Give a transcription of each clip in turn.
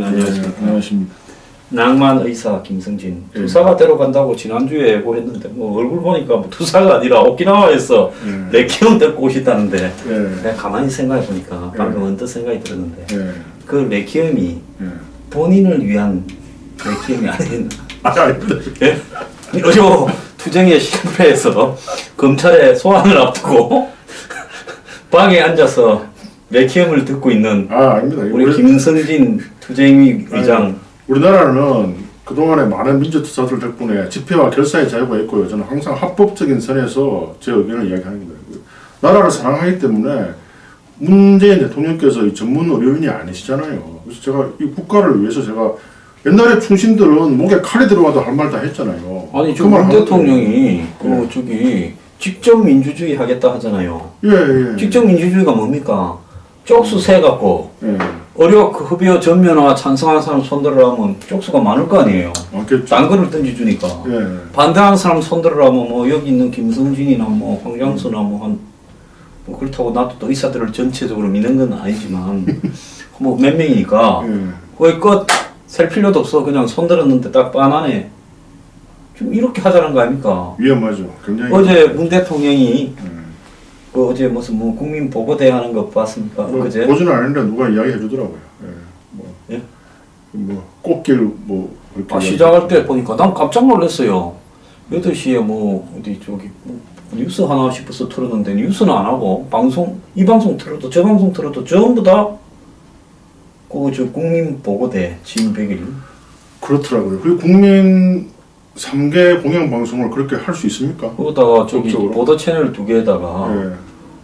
안녕하십니까. 안녕하십니까. 낭만 의사 김승진. 예. 투사가 데려간다고 지난주에 예고했는데 뭐 얼굴 보니까 뭐 투사가 아니라 오키나와에서 레키움 데리고 오셨다는데 내가 가만히 생각해 보니까 방금 언뜻 생각이 들었는데 그 레키움이 본인을 위한 레키움이 아닌 예? 어제 투쟁에 실패해서 검찰에 소환을 앞두고 방에 앉아서 레키움을 듣고 있는 아닙니다. 우리 김승진 투쟁위 의장. 우리나라는 그동안에 많은 민주투사들 덕분에 집회와 결사의 자유가 있고요. 저는 항상 합법적인 선에서 제 의견을 이야기하는 겁니다. 나라를 사랑하기 때문에 문재인 대통령께서 이 전문 의료인이 아니시잖아요. 그래서 제가 이 국가를 위해서 제가 옛날에 충신들은 목에 칼이 들어가도 할 말 다 했잖아요. 아니 문 대통령이 저기 직접 민주주의 하겠다 하잖아요. 예. 직접 민주주의가 뭡니까? 쪽수 세 갖고 의료 흡여 전면화 찬성하는 사람 손들으라면 쪽수가 많을 거 아니에요. 많겠죠. 딴 거를 던져주니까. 반대하는 사람 손들으라면 뭐 여기 있는 김승진이나 뭐 황장수나 뭐 그렇다고 나도 또 의사들을 전체적으로 믿는 건 아니지만 뭐 몇 명이니까 거의 셀 필요도 없어. 그냥 손들었는데 딱 빤하네. 좀 이렇게 하자는 거 아닙니까? 위험하죠. 굉장히. 어제 문 대통령이 어제 무슨 뭐 국민 보고대 하는 거 봤습니까? 그제? 보지는 않았는데 누가 이야기해 주더라고요. 꽃길 그렇게 시작할 때 보니까 난 깜짝 놀랐어요. 8시에 어디 저기 뉴스 하나 싶어서 틀었는데 뉴스는 안 하고 이 방송 틀어도 저 방송 틀어도 전부 다 저 국민 보고대 진 100일. 그렇더라고요. 그리고 국민 3개 공영방송을 그렇게 할 수 있습니까? 거기다가 저기 보도 채널 2개에다가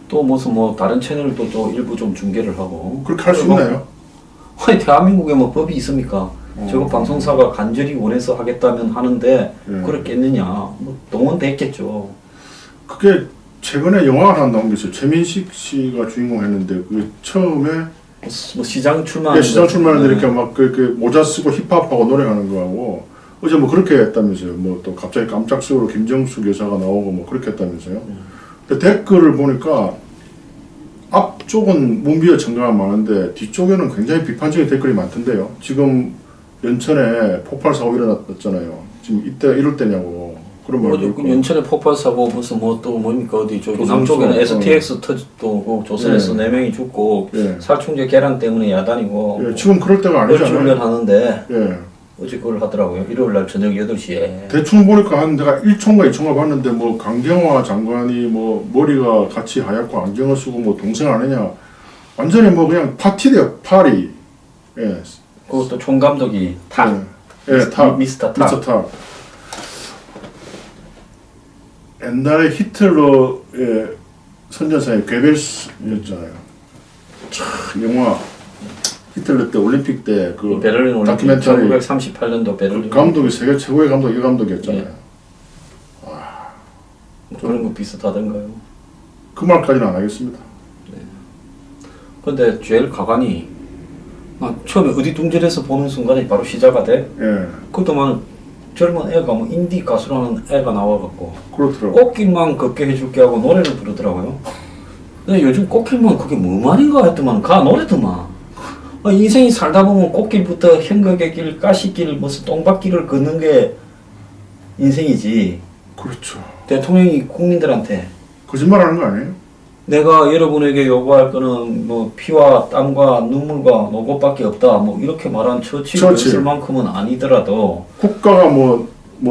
또 무슨 다른 채널도 또 일부 좀 중계를 하고. 그렇게 할 수 있나요? 아니 대한민국에 법이 있습니까? 저거 방송사가 간절히 원해서 하겠다면 하는데 그렇겠느냐? 동원됐겠죠. 그게 최근에 영화가 하나 나온 게 있어요. 최민식 씨가 주인공 했는데 그게 처음에 시장 출마하는 시장 출마하는데 이렇게 막 그 모자 쓰고 힙합하고 노래하는 거하고 어제 그렇게 했다면서요. 또 갑자기 깜짝식으로 김정숙 여사가 나오고 그렇게 했다면서요. 근데 댓글을 보니까 앞쪽은 문비어 청가가 많은데 뒤쪽에는 굉장히 비판적인 댓글이 많던데요. 지금 연천에 폭발 사고 일어났잖아요. 지금 이럴 때냐고 그런 말도 연천에 폭발 사고 무슨 또 뭡니까 어디 저기 남쪽에는 STX 터졌고 조선에서 4명이 죽고 살충제 계란 때문에 야단이고. 지금 그럴 때가 아니잖아요. 훈련하는데. 어제 그걸 하더라고요. 일요일날 저녁 8시에. 대충 보니까 내가 1초인가 2초인가 봤는데 강경화 장관이 머리가 같이 하얗고 안경을 쓰고 동생 아니냐. 완전히 그냥 파티래요. 파리. 그것도 총감독이 탁. 탁. 미스터 탁. 미스터 탁. 옛날에 히틀러의 선전사의 괴벨스였잖아요. 영화. 히틀러 때 올림픽 때 베를린 올림픽 다큐멘터리 1938년도 베를린 감독이 세계 최고의 감독 이 감독이었잖아요. 그런 거 비슷하던가요? 그 말까지는 안 하겠습니다. 근데 제일 가관이 처음에 어디둥절해서 보는 순간에 바로 시작이 돼. 그동안 젊은 애가 인디 가수라는 애가 나와갖고 꽃길만 걷게 해줄게 하고 노래를 부르더라고요. 근데 요즘 꽃길만 그게 뭐 말인가 했더만 노래더만. 인생이 살다 보면 꽃길부터 현극의 길, 가시길, 무슨 똥밭길을 걷는 게 인생이지. 그렇죠. 대통령이 국민들한테 거짓말하는 거 아니에요? 내가 여러분에게 요구할 거는 피와 땀과 눈물과 노고밖에 없다. 이렇게 말한 처칠 만큼은 아니더라도 국가가 뭘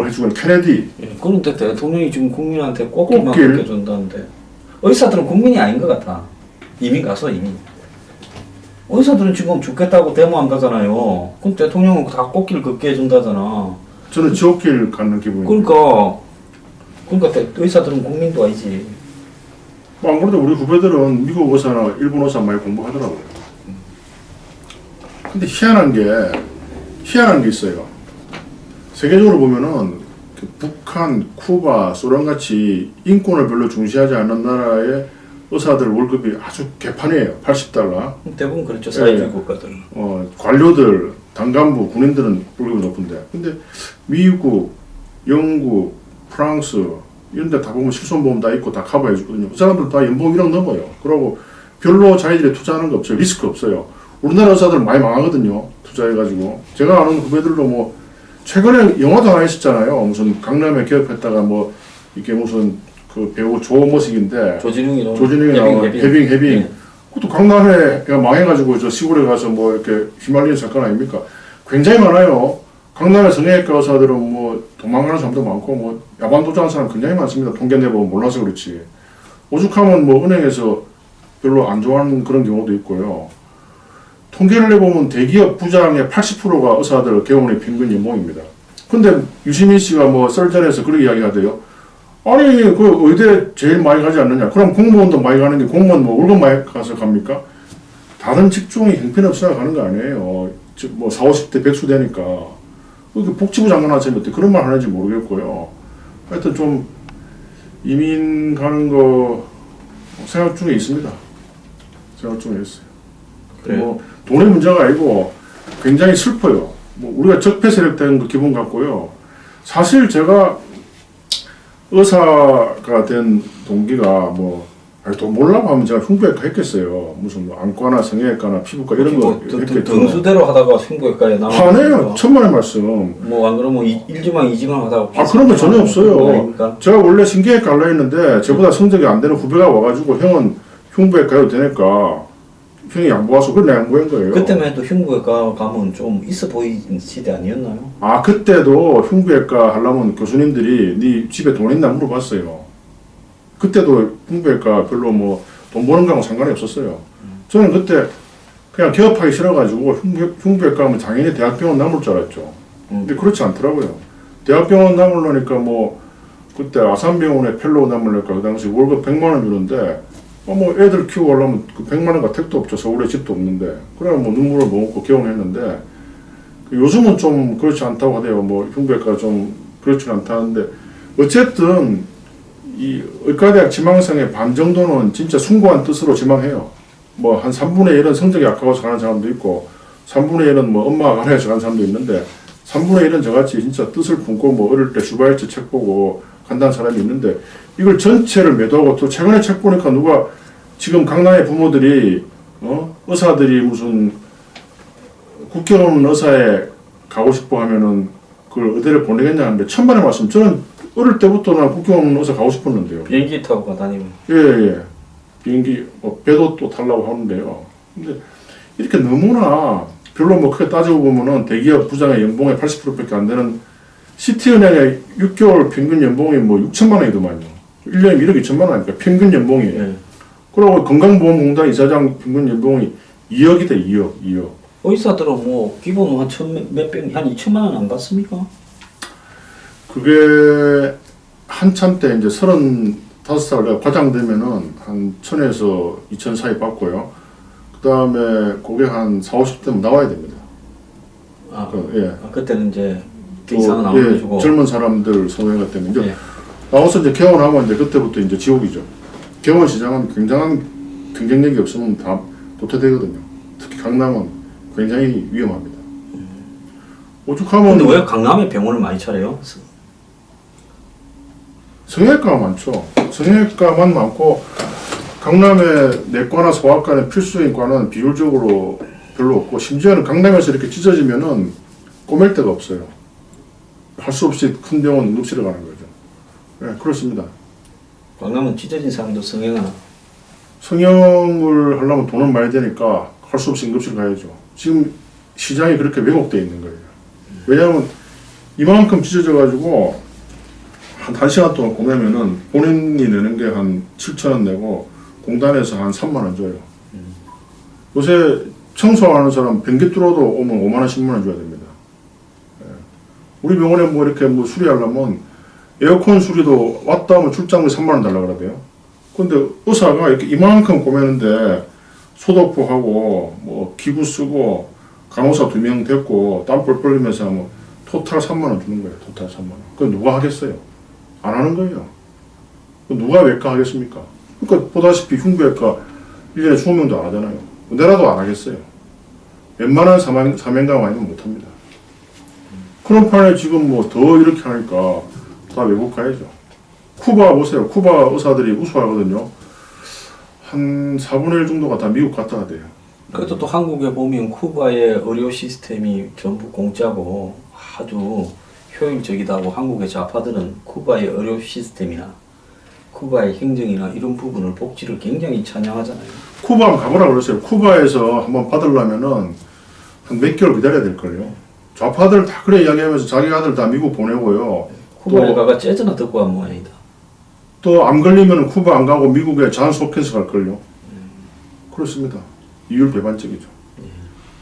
해주건 케네디. 그런데 대통령이 지금 국민한테 꽃길만 걷게준다는데 의사들은 국민이 아닌 것 같아. 이미 가서 이미. 의사들은 지금 죽겠다고 데모한다잖아요. 그럼 대통령은 다 꽃길 걷게 해준다잖아. 저는 지옥길 가는 기분이에요. 그러니까 의사들은 국민도 아니지. 안 그래도 우리 후배들은 미국 의사나 일본 의사 많이 공부하더라고요. 근데 희한한 게 있어요. 세계적으로 보면은 북한, 쿠바, 소련같이 인권을 별로 중시하지 않는 나라의 의사들 월급이 아주 개판이에요. $80. 대부분 그렇죠. 사회주의 국가들. 관료들, 당간부, 군인들은 월급이 높은데. 근데 미국, 영국, 프랑스 이런 데 다 보면 실손보험 다 있고 다 커버해 주거든요. 그 사람들 다 연봉 1억 넘어요. 그러고 별로 자기들이 투자하는 거 없어요. 리스크 없어요. 우리나라 의사들 많이 망하거든요. 투자해가지고. 제가 아는 후배들도 뭐, 최근에 영화도 하나 했었잖아요. 무슨 강남에 개업했다가 뭐, 이게 무슨 그 배우 조모식인데. 조진웅이 나온 해빙. 네. 그것도 강남에 망해가지고 저 시골에 가서 뭐 이렇게 휘말리는 사건 아닙니까? 굉장히 많아요. 강남의 성형외과 의사들은 뭐 도망가는 사람도 많고 뭐 야반 도주하는 사람 굉장히 많습니다. 통계 내보면 몰라서 그렇지. 오죽하면 뭐 은행에서 별로 안 좋아하는 그런 경우도 있고요. 통계를 내보면 대기업 부장의 80%가 의사들 개원의 평균 연봉입니다. 근데 유시민 씨가 뭐 썰전에서 그렇게 이야기하대요. 아니 그 의대 제일 많이 가지 않느냐. 그럼 공무원도 많이 가는 게 공무원 뭐 월급 많이 가서 갑니까? 다른 직종이 형편없어야 가는 거 아니에요. 뭐 40, 50대 백수 되니까. 복지부 장관 하시면 어떻게 그런 말 하는지 모르겠고요. 하여튼 좀 이민 가는 거 생각 중에 있습니다. 생각 중에 있어요. 그래요? 뭐 돈의 문제가 아니고 굉장히 슬퍼요. 뭐 우리가 적폐 세력 된 거 기분 같고요. 사실 제가 의사가 된 동기가 뭐 돈 몰라고 하면 제가 흉부외과 했겠어요. 무슨 뭐 안과나 성형외과나 피부과 이런 거 했겠죠. 등수대로 하다가 흉부외과에 나온 아니에요. 천만의 말씀. 뭐 안 그러면 1지망 2지망 하다가 그런 거 전혀 없어요. 거니까. 제가 원래 신경외과 하려 했는데 저보다 성적이 안 되는 후배가 와가지고 형은 흉부외과 해도 되니까 형이 양보와서 그걸 내가 양보한 거예요. 그때만 해도 흉부외과 가면 좀 있어 보이는 시대 아니었나요? 그때도 흉부외과 하려면 교수님들이 네 집에 돈 있나 물어봤어요. 그때도 흉부외과 별로 뭐 돈 버는 거하고 상관이 없었어요. 저는 그때 그냥 개업하기 싫어가지고 흉부외과 하면 당연히 대학병원 남을 줄 알았죠. 근데 그렇지 않더라고요. 대학병원 남으려니까 뭐 그때 아산병원에 펠로우 남으려니까 그 당시 월급 100만 원 주는데 뭐 애들 키우고 하려면 그 100만 원과 택도 없죠. 서울에 집도 없는데. 그래 뭐 눈물을 먹고 개원했는데 요즘은 좀 그렇지 않다고 하대요. 뭐 흉부외과가 좀 그렇지 않다는데 어쨌든 이 의과대학 지망생의 반 정도는 진짜 숭고한 뜻으로 지망해요. 뭐 한 3분의 1은 성적이 아까워서 가는 사람도 있고 3분의 1은 뭐 엄마가 가려서 가는 사람도 있는데 3분의 1은 저같이 진짜 뜻을 품고 뭐 어릴 때 슈바이처 책 보고 간다는 사람이 있는데 이걸 전체를 매도하고 또 최근에 책 보니까 누가 지금 강남의 부모들이 의사들이 무슨 국회의원 의사에 가고 싶어 하면은 그걸 의대를 보내겠냐 하는데 천만의 말씀. 저는 어릴 때부터 나 국회의원 의사 가고 싶었는데요. 비행기 타고 다니면. 예. 비행기 배도 또 타려고 하는데요. 근데 이렇게 너무나 별로 뭐 크게 따지고 보면은 대기업 부장의 연봉의 80%밖에 안 되는 시티은행의 6개월 평균 연봉이 뭐 6천만 원이더만요. 1년에 1억 2천만 원이니까 평균 연봉이에요. 네. 그리고 건강보험공단 이사장 평균 연봉이 2억이다 2억. 의사들은 뭐 기본 한 몇백 한 2천만 원 안 받습니까? 그게 한참 때 이제 35살 과장 되면은 한 1,000에서 2천 사이 받고요. 그 다음에 그게 한 40, 50대면 나와야 됩니다. 그때는 이제 그 이상은 안 올려주고. 젊은 사람들 성형외과 때문에 이제 나와서 이제 개원하면 이제 그때부터 이제 지옥이죠. 개원 시장은 굉장한 경쟁력이 없으면 다 도태되거든요. 특히 강남은 굉장히 위험합니다. 오죽하면. 근데 왜 강남에 병원을 많이 차려요? 성형외과가 많죠. 성형외과만 많고 강남의 내과나 소아과는 필수인 과는 비율적으로 별로 없고 심지어는 강남에서 이렇게 찢어지면은 꼬맬 데가 없어요. 할 수 없이 큰 병원 응급실에 가는 거죠. 네, 그렇습니다. 강남은 찢어진 사람도 성형하나? 성형을 하려면 돈은 많이 되니까 할 수 없이 응급실 가야죠. 지금 시장이 그렇게 왜곡되어 있는 거예요. 왜냐하면 이만큼 찢어져가지고 한 1시간 동안 보내면은 본인이 내는 게 한 7,000원 내고 공단에서 한 3만 원 줘요. 요새 청소하는 사람 변기 뚫어도 오면 5만 원, 10만 원 줘야 됩니다. 우리 병원에 뭐 이렇게 뭐 수리하려면 에어컨 수리도 왔다 하면 출장비 3만 원 달라 그러대요. 근데 의사가 이렇게 이만큼 꼬매는데 소독부하고 뭐 기구 쓰고 간호사 2명 됐고 땀 뻘뻘 흘리면서 하면 토탈 3만 원 주는 거예요. 토탈 3만 원. 그건 누가 하겠어요? 안 하는 거예요. 누가 외과 하겠습니까? 그러니까 보다시피 흉부외과 1년에 20명도 안 하잖아요. 내라도 안 하겠어요. 웬만한 사명감 아니면 못 합니다. 그런 판에 지금 뭐 더 이렇게 하니까 다 외국 가야죠. 쿠바 보세요. 쿠바 의사들이 우수하거든요. 한 4분의 1 정도가 다 미국 갔다 와야 돼요. 그래도 또 한국에 보면 쿠바의 의료 시스템이 전부 공짜고 아주 효율적이다고 한국의 좌파들은 쿠바의 의료 시스템이나 쿠바의 행정이나 이런 부분을 복지를 굉장히 찬양하잖아요. 쿠바 한번 가보라 그랬어요. 쿠바에서 한번 받으려면은 한 몇 개월 기다려야 될걸요. 좌파들 다 그래 이야기하면서 자기 아들 다 미국 보내고요. 쿠바에 가가 재즈나 듣고 간 모양이다. 또 암 걸리면 쿠바 안 가고 미국에 잔스 홉킨스 갈걸요. 그렇습니다. 이율 배반적이죠.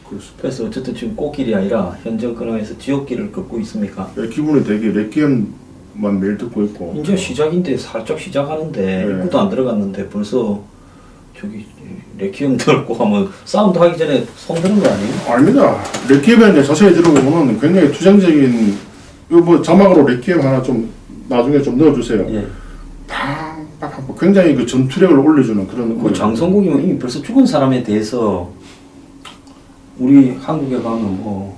그렇습니다. 그래서 어쨌든 지금 꽃길이 아니라 현 정권에서 지옥길을 걷고 있습니까? 기분이 되게 레퀴엠만 매일 듣고 있고. 이제 시작인데 살짝 시작하는데 입구도 안 들어갔는데 벌써 저기 레퀴엠 들고 하면 사운드 하기 전에 손 드는 거 아니에요? 아닙니다. 레퀴엠에 이제 자세히 들어보면 굉장히 투쟁적인 이거 뭐 자막으로 레퀴엠 하나 좀 나중에 좀 넣어주세요. 예. 굉장히 그 전투력을 올려주는 그런. 그 장성국이면 이미 벌써 죽은 사람에 대해서 우리 한국에 가면 뭐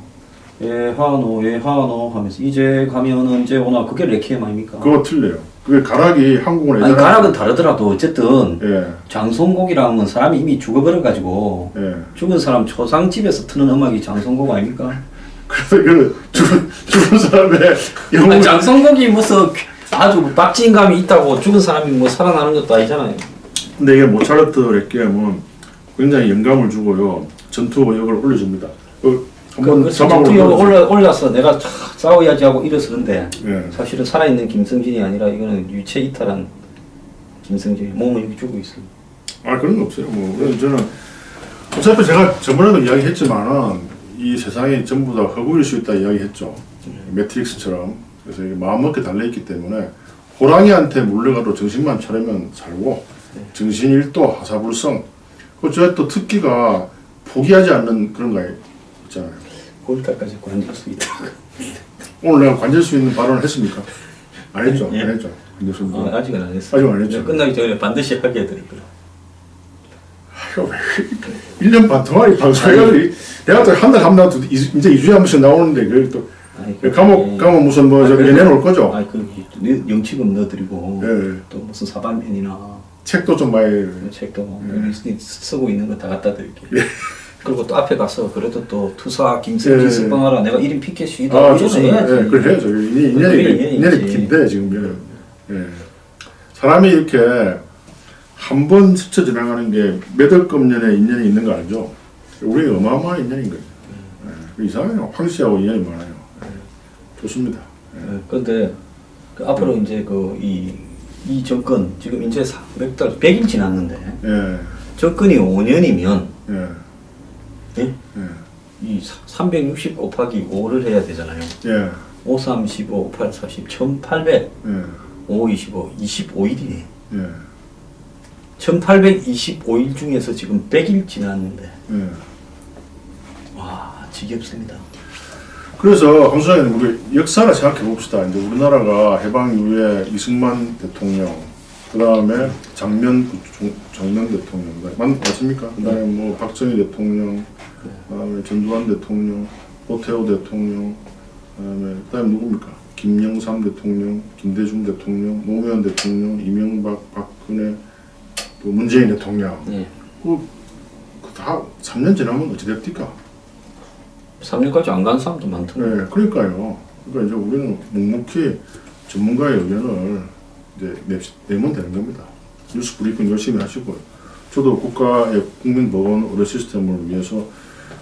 예하노 하면서 이제 가면 언제 오나 그게 레퀴엠 아닙니까? 그거 틀려요. 그게 가락이 한국은 아니 가락은 다르더라도 어쨌든 예. 장성곡이라면 사람이 이미 죽어버려 가지고 예. 죽은 사람 초상집에서 트는 음악이 장성곡 아닙니까? 그래서 그 죽은 사람의 영웅. 아니, 장성곡이 무슨 아주 박진감이 있다고 죽은 사람이 뭐 살아나는 것도 아니잖아요. 근데 이게 모차르트 레퀴엠은 굉장히 영감을 주고요. 전투 의욕을 올려줍니다. 한번 전투력을 올라서 내가 싸워야지 하고 일어서는데 예. 사실은 살아있는 김성진이 아니라 이거는 유체 이탈한 김성진이 몸은 여기 죽어 있어요. 그런 거 없어요. 뭐 저는 어차피 제가 저번에도 이야기했지만은 이 세상이 전부 다 허구일 수 있다 이야기했죠. 매트릭스처럼. 그래서 이게 마음먹기 달려있기 때문에 호랑이한테 물려가도 정신만 차리면 살고 정신일도 하사불성. 그 저의 또 특기가 포기하지 않는 그런 거 있잖아요. 거기까지 관절 수 있다. 오늘 내가 관절 수 있는 발언을 했습니까? 안 했죠. 예. 안 했죠. 아직은 안 했어요. 아직 안 했죠. 끝나기 전에 반드시 하게 해드릴 거예요. 1년 반 동안 방송해가지고 내가 또 한 달 한 달 이제 2주에 한 번씩 나오는데 그걸 또 가면 무슨 뭐 저기 내놓을 거죠? 영치금 넣어드리고 예. 또 무슨 사반편이나 책도 좀 많이 책도 쓰고 있는 거 다 갖다 드릴게요. 그리고 또 앞에 가서 그래도 또 투사 김성진 스방하라 내가 1인 피켓이다 좋습니다. 그래 해야죠. 인연이 긴데 지금 사람이 이렇게 한 번 스쳐 지나가는 게 몇억 년의 인연이 있는 거 알죠? 우리 어마어마한 인연인 거죠. 이상해요. 황씨하고 인연이 많아요. 좋습니다. 그런데 앞으로 이제 이 정권 지금 이제 몇 달 100일 지났는데 정권이 5년이면 이 360 곱하기 5를 해야 되잖아요. 5, 3, 15, 5, 8, 40, 1800 5, 25, 25일이네. 1825일 중에서 지금 100일 지났는데 와 지겹습니다. 그래서 황 소장님 우리 역사를 생각해 봅시다. 이제 우리나라가 해방 이후에 이승만 대통령, 그 다음에 장면 대통령, 맞습니까? 그 다음에 뭐 박정희 대통령, 그 다음에 전두환 대통령, 노태우 대통령, 그 다음에 누굽니까? 김영삼 대통령, 김대중 대통령, 노무현 대통령, 이명박, 박근혜, 또 문재인 대통령. 다 3년 지나면 어찌 됩니까? 3년까지 안 간 사람도 많더라고요. 그러니까요. 그러니까 이제 우리는 묵묵히 전문가의 의견을 이제 내면 되는 겁니다. 뉴스 브리핑 열심히 하시고요. 저도 국가의 국민보건 의료 시스템을 위해서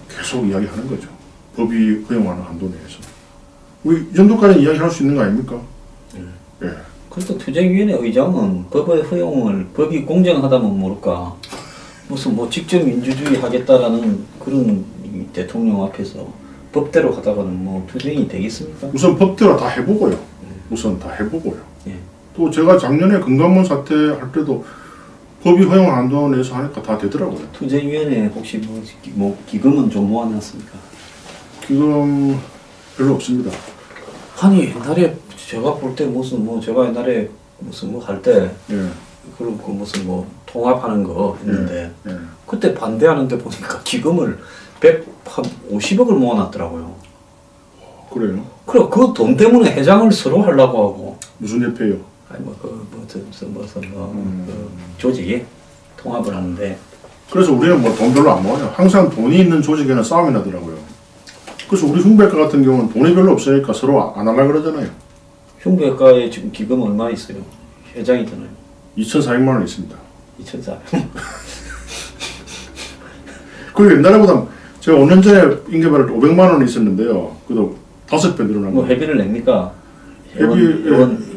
계속 이야기하는 거죠. 법이 허용하는 한도 내에서. 우리 이 정도까지 이야기할 수 있는 거 아닙니까? 그래서 투쟁위원회 의장은 법이 공정하다면 모를까 무슨 뭐 직접 민주주의 하겠다라는 그런 대통령 앞에서 법대로 하다가는 뭐 투쟁이 되겠습니까? 우선 법대로 다 해보고요. 또 제가 작년에 금감원 사태 할 때도 법이 허용 한도 내에서 하니까 다 되더라고요. 투쟁위원회 혹시 뭐 기금은 좀 모아놨습니까? 기금 별로 없습니다. 아니 옛날에 제가 볼 때 제가 옛날에 할 때 그리고 무슨 뭐 통합하는 거 했는데 그때 반대하는데 보니까 기금을 150억을 모아놨더라고요. 그래요? 그래 그 돈 때문에 회장을 서로 하려고 하고 무슨 협회요? 아니 조직이 통합을 하는데 그래서 우리는 뭐 돈 별로 안 모아요. 항상 돈이 있는 조직에는 싸움이 나더라고요. 그래서 우리 흉배과 같은 경우는 돈이 별로 없으니까 서로 안 하려고 그러잖아요. 흉배과에 지금 기금 얼마 있어요? 회장이잖아요. 2,400만 원 있습니다. 2,400. 그 옛날보다 제가 5년 전에 임계발을 500만 원 있었는데요. 그래도 5배 늘어난 뭐 거예요. 회비를 냅니까? 회비,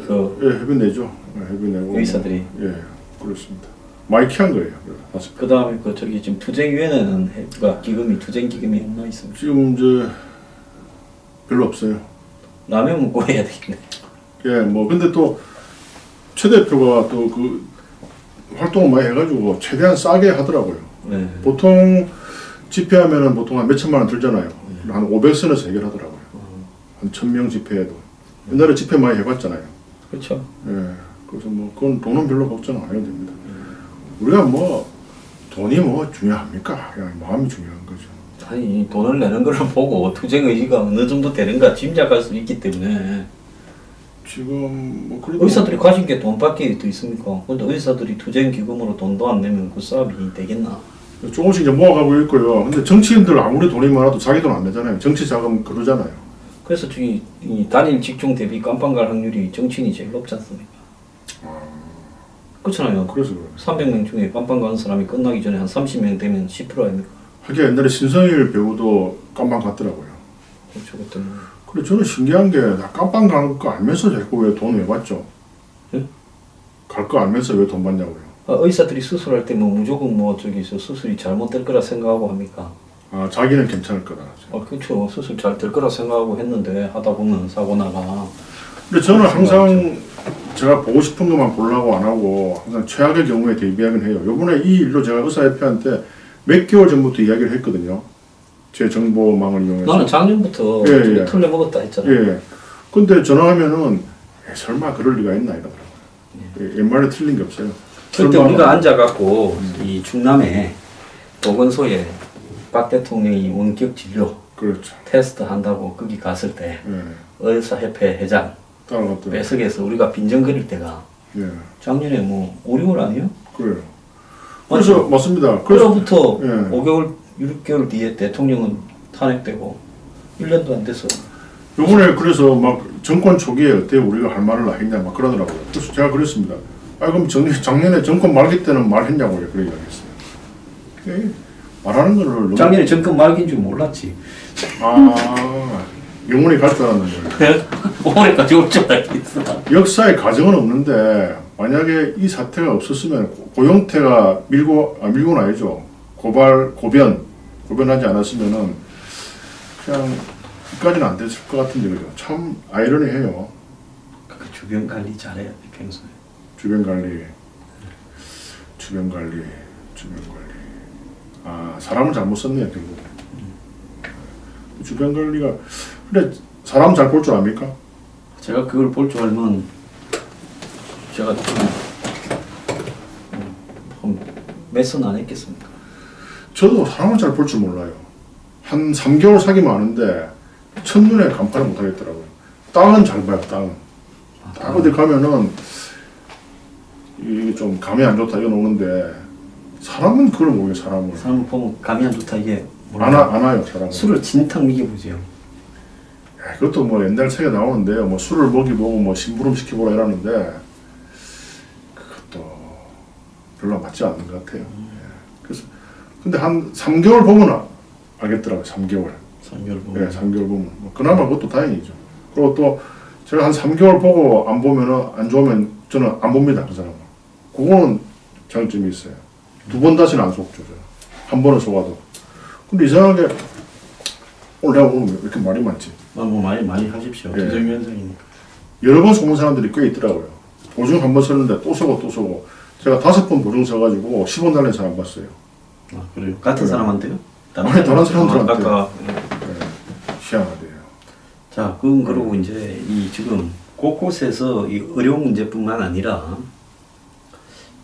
그 회비 내죠. 회비 내고. 의사들이. 예, 그렇습니다. 많이 키한 거예요. 5배. 그 다음에 그 저기 지금 투쟁위원회는 기금이 투쟁 기금이 얼마 있습니까? 지금 별로 없어요. 라면 먹고 해야 되겠네. 예, 뭐 근데 또 최 대표가 또 그 활동을 많이 해가지고 최대한 싸게 하더라고요. 네. 보통 집회하면은 보통 한 몇천만 원 들잖아요. 한 500선에서 해결하더라고요. 한 1,000명 집회에도. 옛날에 집회 많이 해봤잖아요. 그렇죠. 예, 그래서 뭐 그건 돈은 별로 걱정 안 해도 됩니다. 우리가 뭐 돈이 뭐 중요합니까? 그냥 마음이 중요한 거죠. 아니 돈을 내는 걸 보고 투쟁 의지가 어느 정도 되는가 짐작할 수 있기 때문에 지금 뭐 그래도 의사들이 가진 게 돈밖에 더 있습니까? 근데 의사들이 투쟁 기금으로 돈도 안 내면 그 싸움이 되겠나? 조금씩 이제 모아가고 있고요. 근데 정치인들 아무리 돈이 많아도 자기 돈 안 내잖아요. 정치 자금 그러잖아요. 그래서 이 단일 직종 대비 깜빵 갈 확률이 정치인이 제일 높지 않습니까? 그렇잖아요. 그래서 그래요. 300명 중에 깜빵 가는 사람이 끝나기 전에 한 30명 되면 10% 아닙니까? 하긴 옛날에 신성일 배우도 깜빵 갔더라고요. 그렇죠. 그때 뭐. 그래 저는 신기한 게 나 깜빵 가는 거 알면서 자꾸 왜 돈 왜 받죠? 예? 갈 거 알면서 왜 돈 받냐고요. 의사들이 수술할 때 뭐 무조건 뭐 저기서 수술이 잘못될 거라 생각하고 합니까? 아 자기는 괜찮을 거다. 그렇죠. 수술 잘 될 거라 생각하고 했는데 하다 보면 사고 나가. 근데 저는 항상 제가 보고 싶은 것만 보려고 안 하고 항상 최악의 경우에 대비하긴 해요. 요번에 이 일로 제가 의사협회한테 몇 개월 전부터 이야기를 했거든요. 제 정보망을 이용해서. 나는 작년부터 예. 틀려 먹었다 했잖아요. 예. 근데 전화하면은 설마 그럴 리가 있나 이러더라고요. 예. 옛말에 틀린 게 없어요. 그때 설마 우리가 앉아갖고 이 충남에 보건소에 박 대통령이 원격 진료 그렇죠. 테스트 한다고 거기 갔을 때 예. 의사협회 회장 따라갔더라고요. 배석에서 우리가 빈정거릴 때가 예. 작년에 뭐 5, 6월 아니에요? 그래요. 그래서 맞습니다. 그래서 그로부터 예. 5개월, 6개월 뒤에 대통령은 탄핵되고 1년도 안 됐어. 요번에 그래서 막 정권 초기에 어때 우리가 할 말을 했냐 막 그러더라고요. 그래서 제가 그랬습니다. 아 그럼 작년에 정권 말기 때는 말했냐고요. 그래 이야기했어요. 말하는 거를 너무 작년에 정권 말기인 줄 몰랐지. 영원히 갈 줄 알았는데 올해까지 올 줄 알겠어. 역사에 가정은 없는데 만약에 이 사태가 없었으면 고용태가 밀고는 아니죠. 고변하지 않았으면은 그냥 여기까지는 안 됐을 것 같은데 그죠. 참 아이러니해요. 그 주변 관리 잘해야 돼 평소에. 주변 관리. 사람을 잘못 썼네요 결국. 주변 관리가 근데 사람 잘 볼 줄 압니까? 제가 그걸 볼 줄 알면 제가 몇선 안 했겠습니까? 저도 사람을 잘 볼 줄 몰라요. 한 3개월 사귀면 아는데 첫눈에 간파를 못 하겠더라고요. 땅은 잘 봐요. 땅은. 딱 어디 가면은 이게 좀 감이 안 좋다 이건 오는데 사람은 그걸 모르겠어요. 사람을. 사람 보면 감이 안 좋다 이게 안 와요. 사람은. 술을 진탕 먹여보죠. 그것도 뭐 옛날 책에 나오는데요. 뭐 술을 먹이보고 뭐 심부름 시켜보라 이러는데 그것도 별로 맞지 않는 것 같아요. 그래서 근데 한 3개월 보면 알겠더라고요. 3개월. 3개월 보면. 네, 3개월 보면. 뭐 그나마 그것도 다행이죠. 그리고 또 제가 한 3개월 보고 안 보면은 안 좋으면 저는 안 봅니다. 그 사람은. 그거는 장점이 있어요. 2번 다시는 안 속죠. 저는. 한 번은 속아도. 근데 이상하게 오늘 내가 오늘 왜 이렇게 말이 많지? 뭐 많이 하십시오. 예. 투쟁위원장이니까. 여러 번 속는 사람들이 꽤 있더라고요. 보증 한 번 썼는데 또 쓰고 제가 5번 보증 써가지고 10원 달린 사람 봤어요. 아 그래요? 같은 그래. 사람한테요? 아니, 다른 사람들한테. 아까 네, 희한하대요. 자, 그러고 이제 이 지금 곳곳에서 이 의료 문제뿐만 아니라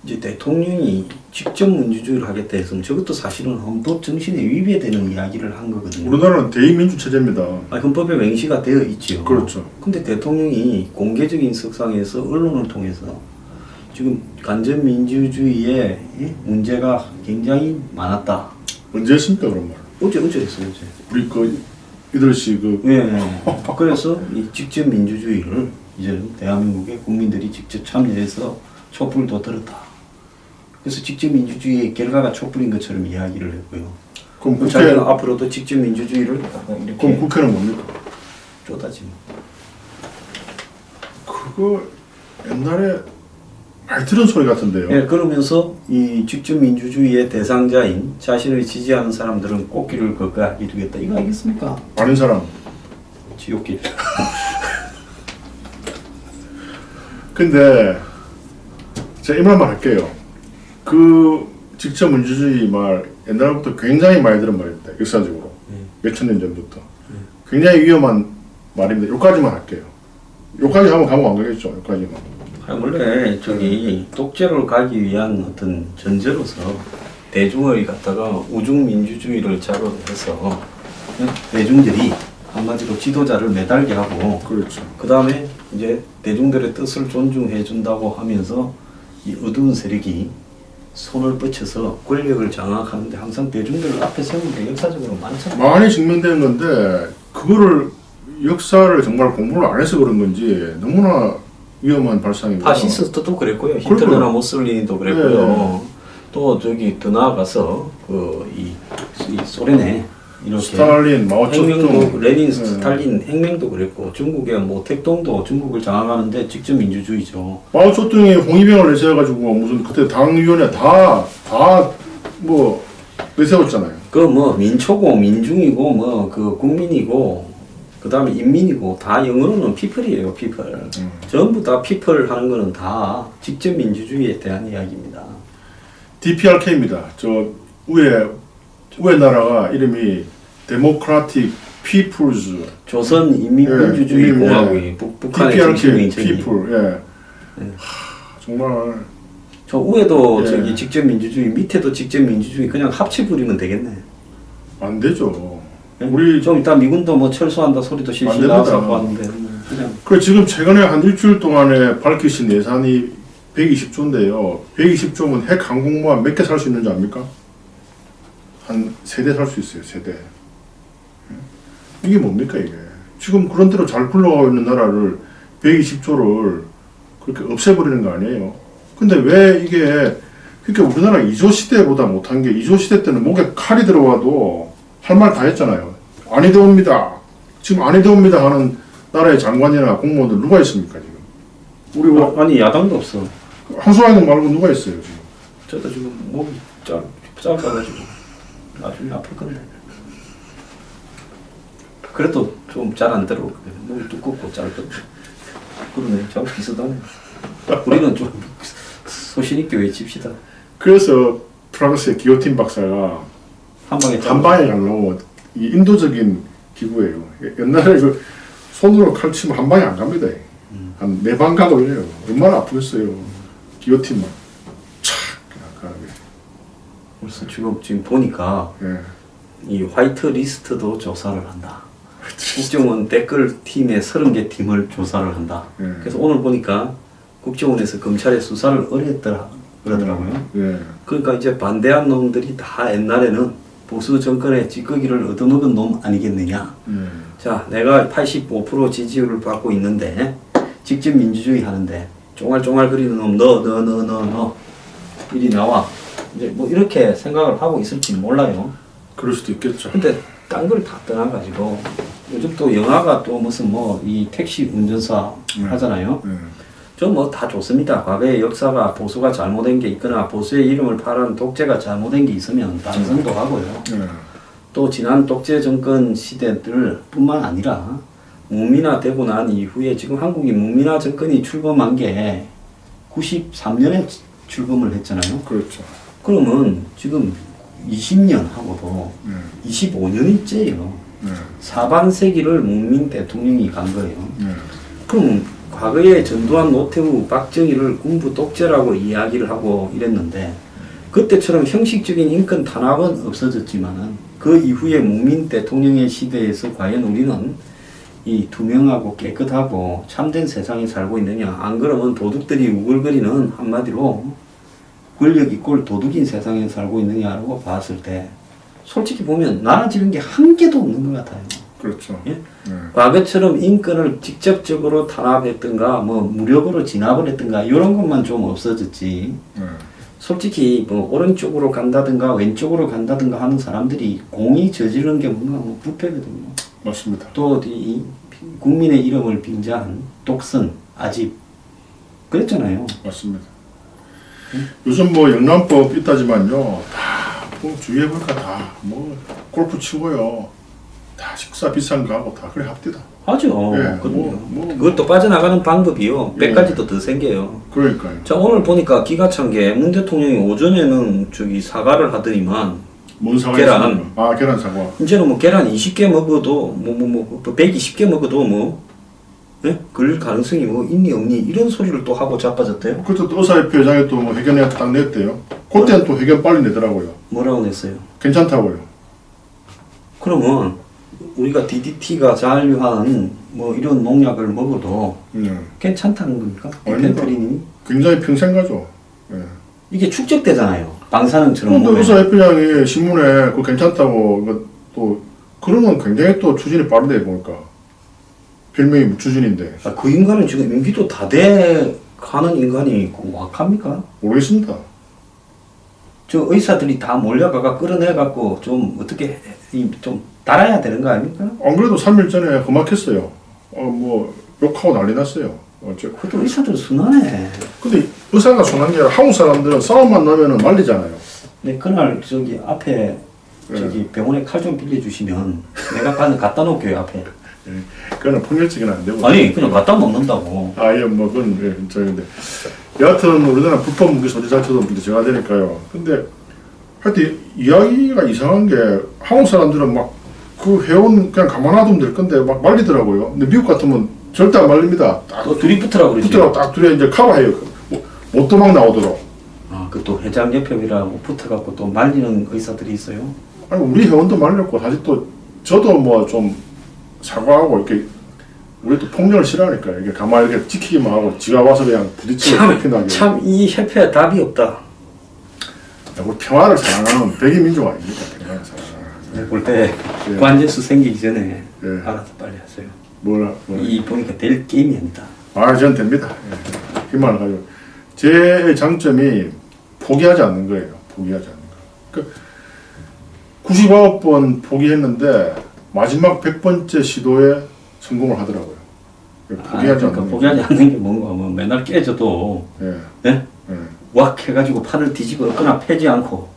이제 대통령이 직접 민주주의를 하겠다 해서 저것도 사실은 헌법 정신에 위배되는 이야기를 한 거거든요. 우리나라는 대의민주 체제입니다. 헌법에 명시가 되어 있죠. 그렇죠. 근데 대통령이 공개적인 석상에서 언론을 통해서 지금 간접민주주의에 문제가 굉장히 많았다. 언제 했습니까 그런 말? 어제 했어요, 어제. 우리 이들 씨 예. 그래서 이 직접 민주주의를 이제 대한민국의 국민들이 직접 참여해서 촛불도 들었다. 그래서 직접 민주주의의 결과가 촛불인 것처럼 이야기를 했고요. 그럼 자기가 앞으로도 직접 민주주의를 이렇게 그럼 국회는 뭡니까? 쪼다지 뭐. 그거 옛날에 많이 들은 소리 같은데요. 예, 그러면서 이 직접 민주주의의 대상자인 자신을 지지하는 사람들은 꽃길을 걷게 되겠다. 이거 알겠습니까? 아는 사람. 지옥길. 근데 제가 이 말만 할게요. 그 직접 민주주의 말 옛날부터 굉장히 많이 들은 말입니다. 역사적으로. 몇천 년 전부터. 굉장히 위험한 말입니다. 여기까지만 할게요. 여기까지 하면 감옥 안 가겠죠. 여기까지만. 원래 독재를 가기 위한 어떤 전제로서 대중을 갖다가 우중민주주의를 자극해서 대중들이 한마디로 지도자를 매달게 하고 그렇죠. 그 다음에 이제 대중들의 뜻을 존중해 준다고 하면서 이 어두운 세력이 손을 뻗쳐서 권력을 장악하는데 항상 대중들을 앞에 세우는 게 역사적으로 많잖아요. 많이 증명된 건데 그거를 역사를 정말 공부를 안 해서 그런 건지 너무나 위험한 발상이고. 파시스트도 그랬고요. 히틀러나 모솔리니도 그랬고요. 네. 또 더 나아가서 이 소련의 이렇게 스탈린, 마오쩌둥, 혁명도 레닌, 스탈린 혁명도 그랬고 중국의 모택동도 중국을 장악하는데 직접 민주주의죠. 마오쩌둥이 홍위병을 내세워가지고 무슨 그때 당위원회 다 뭐 내세웠잖아요. 그 뭐 민초고 민중이고 뭐 그 국민이고 그 다음에 인민이고 다 영어로는 people이에요. people. 전부 다 people 하는 거는 다 직접 민주주의에 대한 이야기입니다. DPRK입니다. 저 위에 나라가 이름이 Democratic People's 조선 인민민주주의 공화국이 북한의 정치인 people. 예. 정말 저 위에도 저기 직접 민주주의 밑에도 직접 민주주의 그냥 합치 부리면 되겠네. 안 되죠. 우리 좀 이따 미군도 뭐 철수한다 소리도 실실 나와서 왔는데 그냥. 그래 지금 최근에 한 일주일 동안에 밝히신 예산이 120조인데요. 120조면 핵 항공모함 몇 개 살 수 있는지 압니까? 한 3대 살 수 있어요. 3대. 이게 뭡니까 이게? 지금 그런 대로 잘 굴러가고 있는 나라를 120조를 그렇게 없애버리는 거 아니에요? 근데 왜 이게 그러니까 우리나라 이조 시대보다 못한 게 이조 시대 때는 목에 칼이 들어와도 할 말 다 했잖아요. 아니 되옵니다. 지금 아니 되옵니다 하는 나라의 장관이나 공무원들 누가 있습니까 지금? 우리 아니 야당도 없어. 한수아는 말고 누가 있어요 지금? 저도 지금 목이 짧아가지고 나중에 아플 건데. 그래도 좀 잘 안 들어. 목이 두껍고 짧거든. 그러네. 저하고 비슷하네. 우리는 좀 소신 있게 외칩시다. 그래서 프랑스의 기요틴 박사가 한 방에 가려고 이 인도적인 기구예요. 옛날에 그 손으로 칼 치면 한 방에 안 갑니다. 한 4방 가걸려요. 얼마나 아프겠어요. 기요틴만 착 그냥 가는 게. 그래서 지금 보니까 이 화이트 리스트도 조사를 한다. 국정원 댓글 팀의 30개 팀을 조사를 한다. 그래서 오늘 보니까 국정원에서 검찰의 수사를 그러더라고요. 그러니까 이제 반대한 놈들이 다 옛날에는 보수 정권의 찌꺼기를 얻어먹은 놈 아니겠느냐. 자, 내가 85% 지지율을 받고 있는데 직접 민주주의 하는데 쫑알쫑알 거리는 놈 너 이리 나와. 이제 뭐 이렇게 생각을 하고 있을지 몰라요. 그럴 수도 있겠죠. 근데 딴 걸 다 떠나가지고 요즘 또 영화가 또 무슨 뭐 이 택시 운전사 하잖아요. 저 뭐 다 좋습니다. 과거의 역사가 보수가 잘못된 게 있거나 보수의 이름을 팔은 독재가 잘못된 게 있으면 반성도 하고요. 또 지난 독재 정권 시대들 뿐만 아니라 무민화되고 난 이후에 지금 한국이 무민화 정권이 출범한 게 93년에 출범을 했잖아요. 그렇죠. 그러면 지금 20년 하고도 25년째예요. 사반세기를 문민 대통령이 간 거예요. 그럼 과거에 전두환, 노태우, 박정희를 군부 독재라고 이야기를 하고 이랬는데 그때처럼 형식적인 인권 탄압은 없어졌지만은 그 이후에 문민 대통령의 시대에서 과연 우리는 이 투명하고 깨끗하고 참된 세상에 살고 있느냐, 안 그러면 도둑들이 우글거리는 한마디로 권력 있고 도둑인 세상에 살고 있느냐라고 봤을 때 솔직히 보면 나라지는 게 한 개도 없는 것 같아요. 그렇죠. 예? 과거처럼 인권을 직접적으로 탄압했던가 뭐 무력으로 진압을 했던가 이런 것만 좀 없어졌지. 솔직히 뭐 오른쪽으로 간다든가 왼쪽으로 간다든가 하는 사람들이 공이 저지르는 게 뭔가 뭐 부패거든요. 맞습니다. 또 이 국민의 이름을 빙자한 독선, 아집 그랬잖아요. 맞습니다. 요즘 뭐 영란법 있다지만요, 다뭐 주위에 보니까 다 뭐 골프 치고요, 다 식사 비싼 거 하고 다 그래 합디다. 하죠. 예, 그것도 빠져나가는 방법이요. 100가지도 더 생겨요. 그러니까요. 자, 오늘 보니까 기가 찬 게 문 대통령이 오전에는 저기 사과를 하더니만 뭔 사과? 계란. 계란 사과. 이제는 뭐 계란 20개 먹어도 120개 먹어도 뭐 예? 걸릴 가능성이 뭐 있니 없니 이런 소리를 또 하고 자빠졌대요. 그것도 또 의사협회 회장이 또 뭐 회견에 딱 냈대요. 그때는 또 회견 빨리 내더라고요. 뭐라고 냈어요? 괜찮다고요. 그러면 우리가 DDT가 잔류한 뭐 이런 농약을 먹어도 괜찮다는 겁니까? 디펜트린이? 굉장히 평생 가죠. 예. 이게 축적되잖아요. 방사능처럼. 또 의사협회장이 신문에 그거 괜찮다고 또 그러면 굉장히 또 추진이 빠르대 보니까. 별명이 무추진인데. 그 인간은 지금 임기도 다 돼 가는 인간이 wak합니까? 모르겠습니다. 저 의사들이 다 몰려가가 끌어내갖고 좀 어떻게 좀 달아야 되는 거 아닙니까? 안 그래도 3일 전에 험악했어요. 뭐 욕하고 난리 났어요. 그것도 의사들 순하네. 근데 의사가 순한 게 아니라 한국 사람들은 싸움만 나면은 말리잖아요. 네, 그날 저기 앞에 저기 병원에 칼 좀 빌려주시면 내가 갖다 놓을게요 앞에. 그거는 폭력적인 안 되고. 아니 그냥 갖다 놓는다고. 예, 뭐 그건 근데 여하튼 우리나라 불법 무기 소지 자체도 문제가 되니까요. 근데 하여튼 이야기가 이상한 게 한국 사람들은 막 그 회원 그냥 가만 놔두면 될 건데 막 말리더라고요. 근데 미국 같으면 절대 안 말립니다. 또 둘이 붙으라고 그러지. 붙으라고 딱 둘이 이제 커버해요. 못 도망 나오도록. 그 또 회장협회라고 붙어갖고 또 말리는 의사들이 있어요. 아니 우리 회원도 말렸고 사실 또 저도 뭐 좀 사과하고 이렇게 우리 또 폭력을 싫어하니까 이게 가만히 이렇게 지키기만 하고 지가 와서 그냥 부딪히고 쫓긴다게. 참 이 협회에 답이 없다. 우리 평화를 사랑하는 백의 민족 아닙니까? 평화를 사랑하는. 볼때 예. 관제수 생기기 전에 예. 알아서 빨리 하세요. 뭐라? 이 보니까 될 게임이 아니다. 전 됩니다. 예. 희망을 가지고 제 장점이 포기하지 않는 거예요. 포기하지 않는 거. 99번 포기했는데 마지막 100번째 시도에 성공을 하더라고요. 포기하지 않는 포기하지 않는 게 뭔가 뭐 맨날 깨져도 예? 왁 해가지고 팔을 뒤집어 엎거나 패지 않고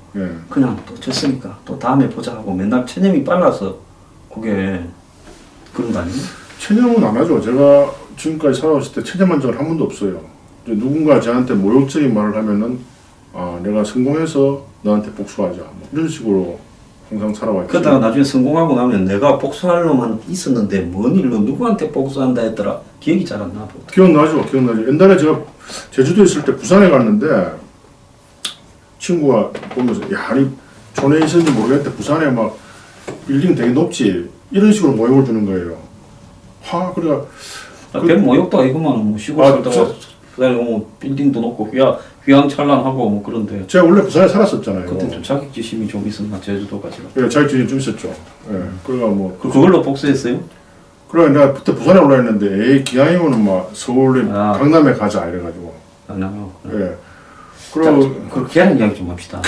그냥 또 졌으니까 또 다음에 보자 하고 맨날 체념이 빨라서 그게 그런 거 아니에요? 체념은 안 하죠. 제가 지금까지 살아왔을 때 체념한 적은 한 번도 없어요. 누군가 저한테 모욕적인 말을 하면은 내가 성공해서 너한테 복수하자 뭐 이런 식으로 항상 살아왔죠. 그러다가 나중에 성공하고 나면 내가 복수할 놈만 있었는데 뭔 일로 누구한테 복수한다 했더라 기억이 잘 안 나. 기억나죠. 옛날에 제가 제주도에 있을 때 부산에 갔는데 친구가 보면서 아니 전에 있었는지 모르겠는데 부산에 막 빌딩 되게 높지 이런 식으로 모욕을 주는 거예요. 그래가 별 모욕도 아니구만 뭐 시골 살다가 부산에 뭐 빌딩도 높고 휘황찬란하고 뭐 그런데 제가 원래 부산에 살았었잖아요. 그때 좀 자격지심이 좀 있었나 제주도까지가. 자격지심이 좀 있었죠. 그래가 뭐 그걸로 복수했어요? 그래 내가 그때 부산에 올라왔는데 기왕이면은 막 서울에 강남에 가자 이래가지고. 강남요. 그리고 그 계란 이야기 좀 합시다.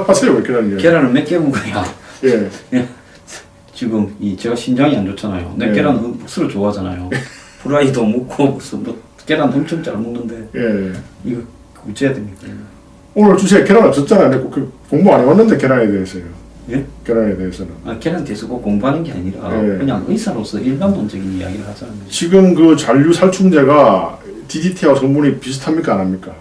하세요 왜 계란 이야기? 계란을 몇 개 먹어야. 예. 지금 제가 신장이 안 좋잖아요. 내 계란 국수를 좋아하잖아요. 후라이도 먹고 무슨 뭐 계란 엄청 잘 먹는데. 이거 어째야 됩니까? 오늘 주제에 계란 없었잖아요. 내가 공부 안 해왔는데 계란에 대해서요. 예? 계란에 대해서는. 계란에 대해서 꼭 공부하는 게 아니라 그냥 의사로서 일반론적인 이야기를 하자는 거죠. 지금 그 잔류 살충제가 DDT하고 성분이 비슷합니까 안 합니까?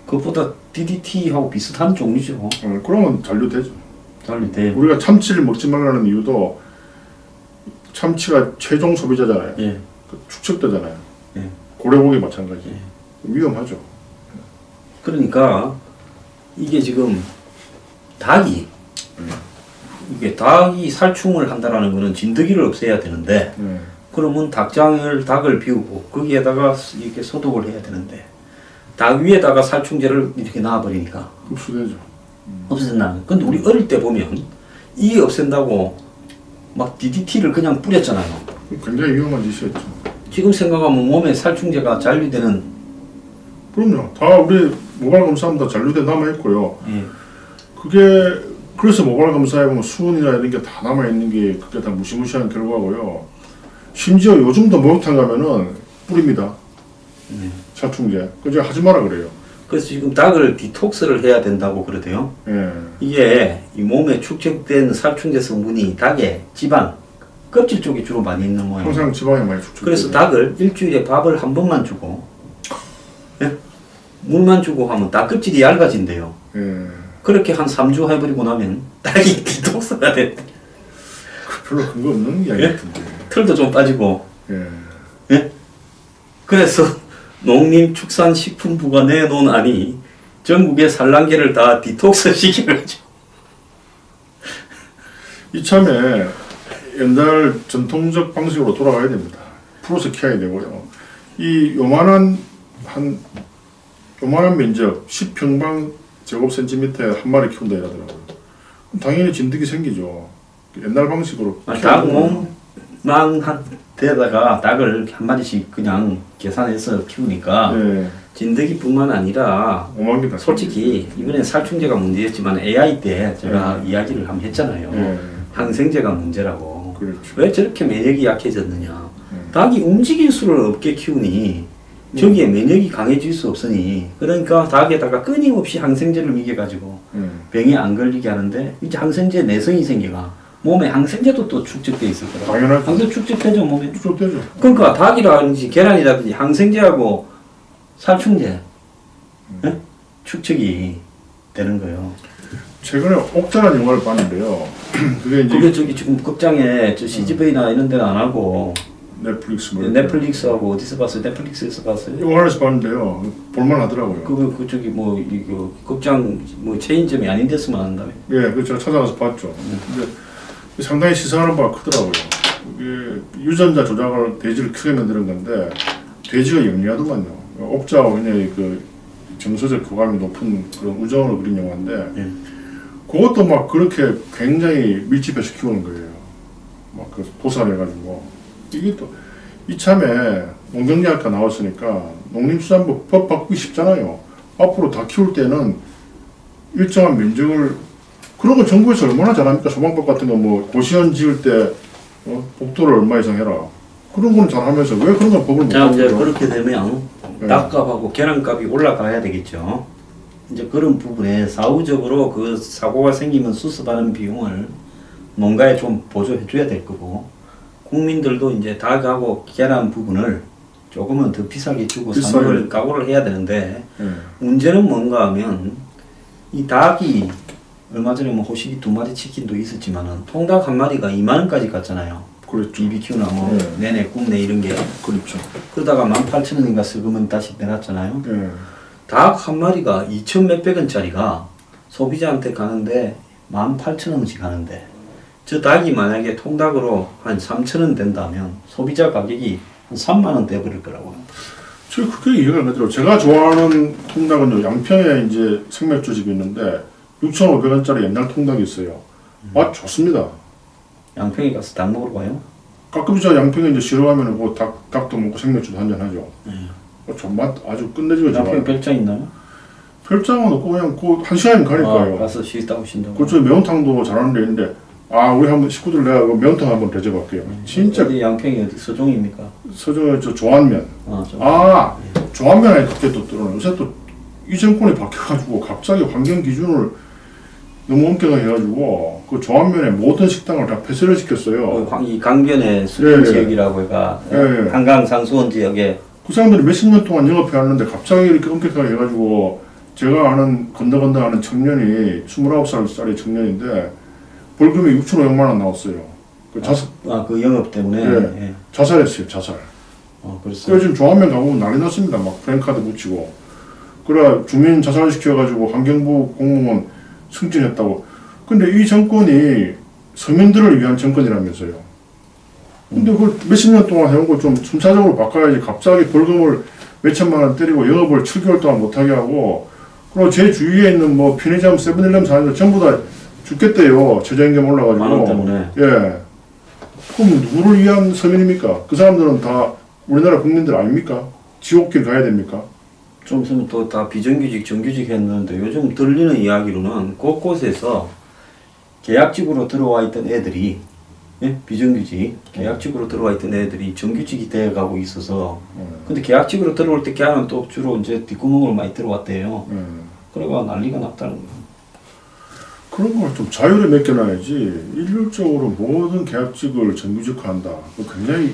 그것보다 DDT하고 비슷한 종류죠. 그러면 잔류되죠. 잔류돼요. 우리가 참치를 먹지 말라는 이유도 참치가 최종 소비자잖아요. 축적되잖아요. 고래고기 마찬가지. 위험하죠. 그러니까 이게 지금 닭이 이게 닭이 살충을 한다라는 거는 진드기를 없애야 되는데 그러면 닭을 비우고 거기에다가 이렇게 소독을 해야 되는데 닭 위에다가 살충제를 이렇게 놔버리니까 흡수되죠. 없앤다는. 근데 우리 어릴 때 보면 이게 없앤다고 막 DDT를 그냥 뿌렸잖아요. 굉장히 위험한 짓이었죠. 지금 생각하면 몸에 살충제가 잔류되는. 그럼요. 다 우리 모발 검사하면 다 잔류돼 남아있고요. 예. 그게 그래서 모발 검사에 보면 수은이나 이런 게 다 남아있는 게 그게 다 무시무시한 결과고요. 심지어 요즘도 목욕탕 가면은 뿌립니다. 살충제. 그저 하지 마라 그래요. 그래서 지금 닭을 디톡스를 해야 된다고 그러대요. 예. 이게 이 몸에 축적된 살충제 성분이 닭의 지방, 껍질 쪽에 주로 많이 있는 모양이에요. 항상 지방에 많이 축적. 그래서 닭을 일주일에 밥을 한 번만 주고, 예? 물만 주고 하면 닭 껍질이 얇아진대요. 예. 그렇게 한 3주 해버리고 나면 닭이 디톡스가 된대. 별로 근거 없는 이야기 예? 같은데. 털도 좀 빠지고. 예. 예? 그래서 농림축산식품부가 내놓은 안이 전국의 산란계를 다 디톡스 시켜가지고. 이참에 옛날 전통적 방식으로 돌아가야 됩니다. 풀어서 키워야 되고요. 이 요만한 면적 10평방 제곱센티미터에 한 마리 키운다 이러더라고요. 당연히 진드기 생기죠. 옛날 방식으로. 닭 몸만 한 데다가 닭을 한 마리씩 그냥 계산해서 키우니까 네. 진드기뿐만 아니라 오만 개다. 솔직히 이번에 살충제가 문제였지만 AI 때 제가 이야기를 한번 했잖아요. 네. 항생제가 문제라고. 그렇죠. 왜 저렇게 면역이 약해졌느냐. 닭이 움직일 수를 없게 키우니 저기에 면역이 강해질 수 없으니 그러니까 닭에다가 끊임없이 항생제를 먹여가지고 병이 안 걸리게 하는데 이제 항생제 내성이 생겨가 몸에 항생제도 또 축적돼 있을 거라. 당연하죠. 항생 축적되죠 몸에. 축적되죠. 그러니까 닭이라든지 계란이라든지 항생제하고 살충제 예? 축적이 되는 거예요. 최근에 옥자라는 영화를 봤는데요. 그게 이제 그게 저기 지금 극장에 저 CGV나 이런 데는 안 하고 넷플릭스 넷플릭스하고 어디서 봤어요? 넷플릭스에서 봤어요? 영화에서 봤는데요. 볼만하더라고요. 그 저기 뭐 이거 극장 뭐 체인점이 아닌 데서만 한다며. 예, 그 제가 찾아가서 봤죠. 근데 상당히 시사하는 바가 크더라고요. 이게 유전자 조작을 돼지를 크게 만드는 건데 돼지가 영리하더만요. 옥자와 굉장히 그 정서적 교감이 높은 그런 우정을 그린 영화인데 그것도 막 그렇게 굉장히 밀집해서 키우는 거예요. 막 그 도살해가지고 이게 또 이참에 농경제학과 나왔으니까 농림수산부 법 바꾸기 쉽잖아요. 앞으로 다 키울 때는 일정한 면적을 그런 거 정부에서 얼마나 잘합니까? 소방법 같은 거 뭐 고시원 지을 때 복도를 얼마 이상 해라. 그런 건 잘하면서 왜 그런 건 법을 못 자 이제 바꿔요? 그렇게 되면 닭값하고 계란값이 올라가야 되겠죠. 이제 그런 부분에 사후적으로 그 사고가 생기면 수습하는 비용을 농가에 좀 보조해 줘야 될 거고 국민들도 이제 닭하고 계란 부분을 조금은 더 비싸게 주고 사는 걸 각오를 해야 되는데 문제는 뭔가 하면 이 닭이 얼마 전에 뭐 호식이 2마리 치킨도 있었지만은 통닭 한 마리가 2만 원까지 갔잖아요. 그렇죠. BBQ나 뭐 내내 굽네 이런 게. 그렇죠. 그러다가 18,000원인가 슬그머니 다시 내놨잖아요. 예. 닭 한 마리가 2천 몇백 원짜리가 소비자한테 가는데 18,000원씩 가는데 저 닭이 만약에 통닭으로 한 3,000원 된다면 소비자 가격이 한 3만 원 돼버릴 거라고요. 저 그게 이해가 안 되더라고요. 제가 좋아하는 통닭은요, 양평에 이제 생맥주집이 있는데 6,500원짜리 옛날 통닭이 있어요. 맛 좋습니다. 양평에 가서 닭 먹으러 가요? 가끔 제가 양평에 이제 싫어하면 뭐 닭도 먹고 생맥주도 한잔 하죠. 맛 아주 끝내주게 좋아요. 양평에 별장 있나요? 별장은 없고 그냥 그 한 시간이면 가니까요. 가서 쉬다 오신다고. 그쪽 매운탕도 잘하는 데 있는데 우리 한번 식구들 내가 그 매운탕 한번 대접할게요. 진짜 어디 양평이 어디 서종입니까? 서정의 저 조안면. 조안면에 그렇게 또 들어오네. 요새 또 이 정권이 바뀌어가지고 갑자기 환경 기준을 너무 엄격하게 해가지고 그 조안면에 모든 식당을 다 폐쇄를 시켰어요. 이 강변의 수변 지역이라고 해가 한강 상수원 지역에 그 사람들이 몇십 년 동안 영업해왔는데 갑자기 이렇게 엄격하게 해가지고 제가 아는 건너건너 하는 청년이 29살짜리 청년인데 벌금이 6,500만 원 나왔어요. 그 그 영업 때문에. 자살했어요. 자살. 그래서 그래서 지금 조합면 가보면 난리 났습니다. 막 프랜카드 붙이고. 그래 주민 자살시켜가지고 환경부 공무원 승진했다고. 근데 이 정권이 서민들을 위한 정권이라면서요. 근데 그걸 몇십 년 동안 해온 걸 좀 순차적으로 바꿔야지. 갑자기 벌금을 몇천만 원 때리고 영업을 7개월 동안 못하게 하고, 그리고 제 주위에 있는 뭐 편의점, 세븐일레븐 사람들 전부 다 죽겠대요. 최저임금 올라가지고. 만원 때문에. 예. 그럼 누구를 위한 서민입니까? 그 사람들은 다 우리나라 국민들 아닙니까? 지옥길 가야 됩니까? 좀 있으면 또 다 비정규직, 정규직 했는데 요즘 들리는 이야기로는 곳곳에서 계약직으로 들어와 있던 애들이, 예? 비정규직, 계약직으로 들어와 있던 애들이 정규직이 되어가고 있어서, 근데 계약직으로 들어올 때 걔는 또 주로 이제 뒷구멍으로 많이 들어왔대요. 그래가 난리가 났다는 거예요. 그런 걸 좀 자유를 맡겨놔야지. 일률적으로 모든 계약직을 정규직화한다. 굉장히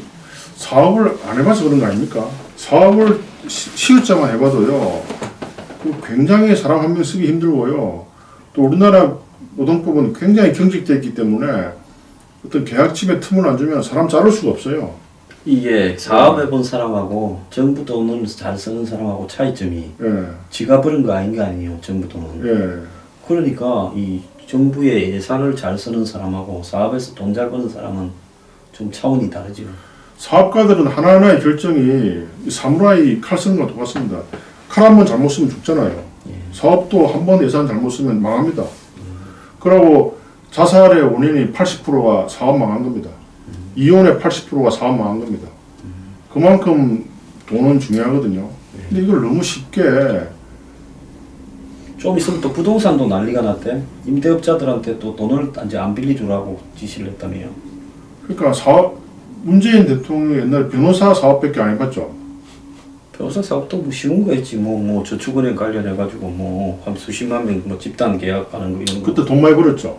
사업을 안 해봐서 그런 거 아닙니까? 사업을 시읒자만 해봐도요, 굉장히 사람 한 명 쓰기 힘들고요. 또 우리나라 노동법은 굉장히 경직되어 있기 때문에 어떤 계약직의 틈을 안 주면 사람 자를 수가 없어요. 이게 사업해본 사람하고 정부 돈을 잘 쓰는 사람하고 차이점이 지가 버는 거 아닌 거 아니에요, 정부 돈은. 그러니까 이 정부의 예산을 잘 쓰는 사람하고 사업에서 돈 잘 버는 사람은 좀 차원이 다르죠. 사업가들은 하나하나의 결정이 사무라이 칼 쓰는 거랑 똑같습니다. 칼 한 번 잘못 쓰면 죽잖아요. 사업도 한 번 예산 잘못 쓰면 망합니다. 그리고 자살의 원인이 80%가 사업 망한 겁니다. 이혼의 80%가 사업 망한 겁니다. 그만큼 돈은 중요하거든요. 근데 이걸 너무 쉽게 좀 있으면 또 부동산도 난리가 났대. 임대업자들한테 또 돈을 이제 안 빌려주라고 지시를 했다며요. 그러니까 문재인 대통령이 옛날에 변호사 사업밖에 안 해봤죠. 변호사 사업도 뭐 쉬운 거 했지. 뭐 저축은행 관련해가지고 뭐 한 수십만 명 뭐 집단 계약하는 거 이런 거. 그때 돈 많이 벌었죠.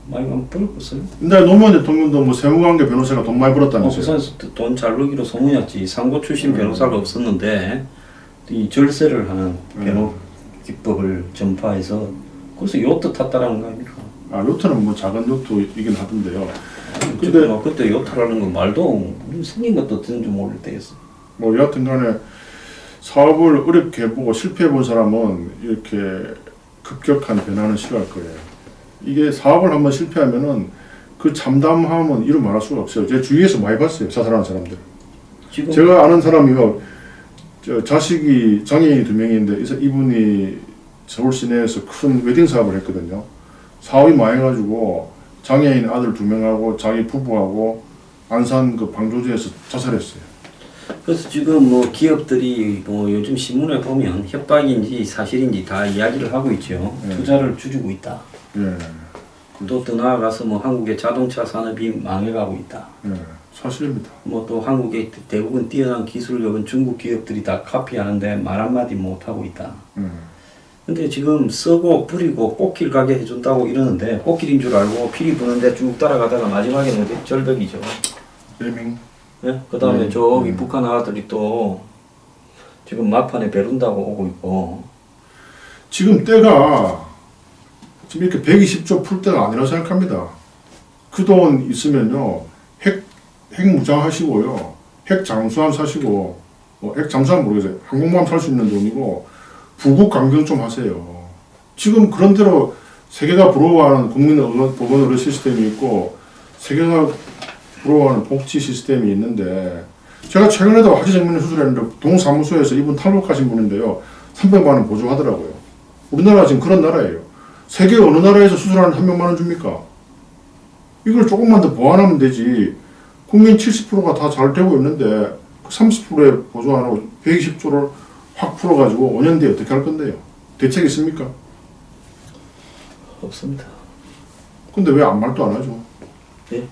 많이 벌었어요. 옛날에 노무현 대통령도 뭐 세무관계 변호사가 돈 많이 벌었다면서요. 부산에서 돈 잘 벌기로 소문이었지. 상고 출신 변호사가 없었는데 이 절세를 하는 변호 기법을 전파해서 그래서 요트 탔다라는 거 아닙니까? 아, 요트는 뭐 작은 요트이긴 하던데요. 근데 그때 요트라는 건 말도 생긴 것도 듣는 줄 모를 때였어. 뭐 여하튼 간에 사업을 어렵게 해보고 실패해본 사람은 이렇게 급격한 변화는 싫어할 거예요. 이게 사업을 한번 실패하면은 그 참담함은 이루 말할 수가 없어요. 제 주위에서 많이 봤어요. 자살하는 사람들. 제가 아는 사람이요. 자식이 장애인이 2명인데 이분이 서울 시내에서 큰 웨딩 사업을 했거든요. 사업이 망해가지고 장애인 아들 2명하고 자기 부부하고 안산 그 방조제에서 자살했어요. 그래서 지금 뭐 기업들이 뭐 요즘 신문에 보면 협박인지 사실인지 다 이야기를 하고 있죠. 투자를 줄이고 있다. 또 더 나아가서 뭐 한국의 자동차 산업이 망해가고 있다. 사실입니다. 뭐 또 한국의 대부분 뛰어난 기술력은 중국 기업들이 다 카피하는데 말 한마디 못 하고 있다. 근데 지금 쓰고 뿌리고 꽃길 가게 해준다고 이러는데 꽃길인 줄 알고 피리 부는데 쭉 따라가다가 마지막에는 어디 절벽이죠. 레밍. 예? 그 다음에 저기 북한 아들이 또 지금 막판에 배룬다고 오고 있고. 지금 때가 지금 이렇게 120조 풀 때가 아니라고 생각합니다. 그 돈 있으면요, 핵 무장하시고요, 핵 잠수함 사시고, 핵 잠수함 모르겠어요. 항공모함 살 수 있는 돈이고, 부국 강경 좀 하세요. 지금 그런대로 세계가 부러워하는 국민법원 의료 시스템이 있고, 세계가 부러워하는 복지 시스템이 있는데, 제가 최근에도 하지정맥류 수술했는데, 동사무소에서 이분 탈북하신 분인데요, 300만 원 보조하더라고요. 우리나라가 지금 그런 나라예요. 세계 어느 나라에서 수술하는 300만 원 줍니까? 이걸 조금만 더 보완하면 되지. 국민 70%가 다 잘 되고 있는데 30%에 보조 안 하고 120조를 확 풀어가지고 5년 뒤에 어떻게 할 건데요? 대책 있습니까? 없습니다. 근데 왜 아무 말도 안 하죠? 예?